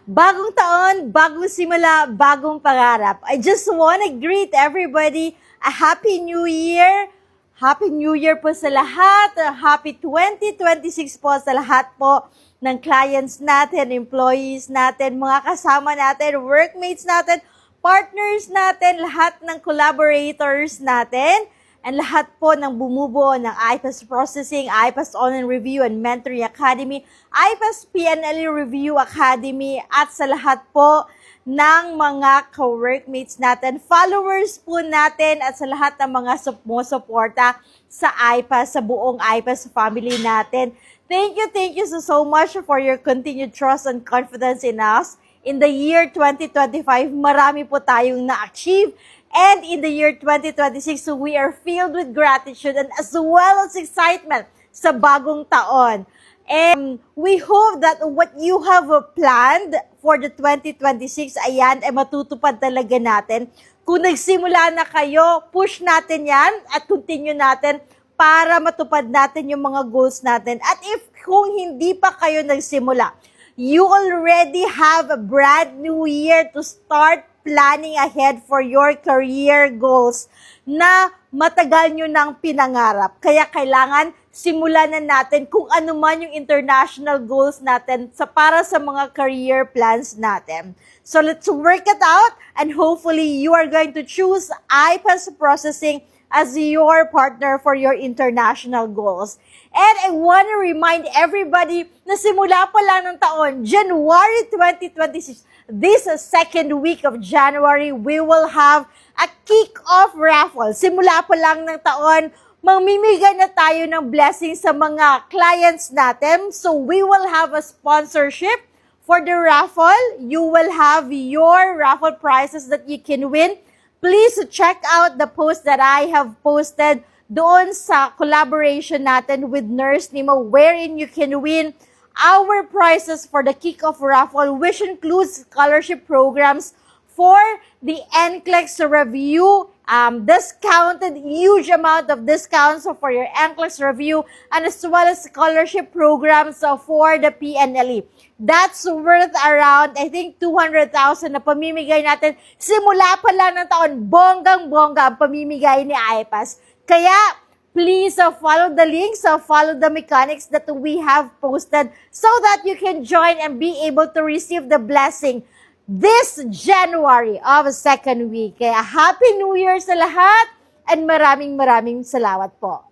Bagong taon, bagong simula, bagong pangarap. I just want to greet everybody a Happy New Year. Happy New Year po sa lahat. Happy 2026 po sa lahat po ng clients natin, employees natin, mga kasama natin, workmates natin, partners natin, lahat ng collaborators natin, and lahat po ng bumubuo ng IPAS Processing, IPAS Online Review and Mentoring Academy, IPAS PNLE Review Academy, at sa lahat po ng mga co-workmates natin, followers po natin, at sa lahat ng mga sumusuporta sa IPAS, sa buong IPAS family natin. Thank you so much for your continued trust and confidence in us. In the year 2025, marami po tayong na-achieve. And in the year 2026, we are filled with gratitude and as well as excitement sa bagong taon. And we hope that what you have planned for the 2026, ayan, ay matutupad talaga natin. Kung nagsimula na kayo, push natin yan at continue natin para matupad natin yung mga goals natin. At if kung hindi pa kayo nagsimula, you already have a brand new year to start planning ahead for your career goals na matagal nyo nang pinangarap. Kaya kailangan simulan na natin kung ano man yung international goals natin para sa mga career plans natin. So let's work it out and hopefully you are going to choose IPAS Processing as your partner for your international goals. And I want to remind everybody na simula pa lang ng taon, January 2026, this second week of January, we will have a kick-off raffle. Simula pa lang ng taon, mamimigay na tayo ng blessing sa mga clients natin. So we will have a sponsorship for the raffle. You will have your raffle prizes that you can win. Please check out the post that I have posted doon sa collaboration natin with Nurse Nemo, wherein you can win our prizes for the kickoff raffle, which includes scholarship programs for the NCLEX review, discounted, huge amount of discounts for your NCLEX review, and as well as scholarship programs for the PNLE. That's worth around, I think, 200,000 na pamimigay natin. Simula pa lang ng taon, bonggang-bongga ang pamimigay ni IPAS. Kaya, please follow the links, follow the mechanics that we have posted so that you can join and be able to receive the blessing this January of second week. Kaya Happy New Year sa lahat and maraming salamat po.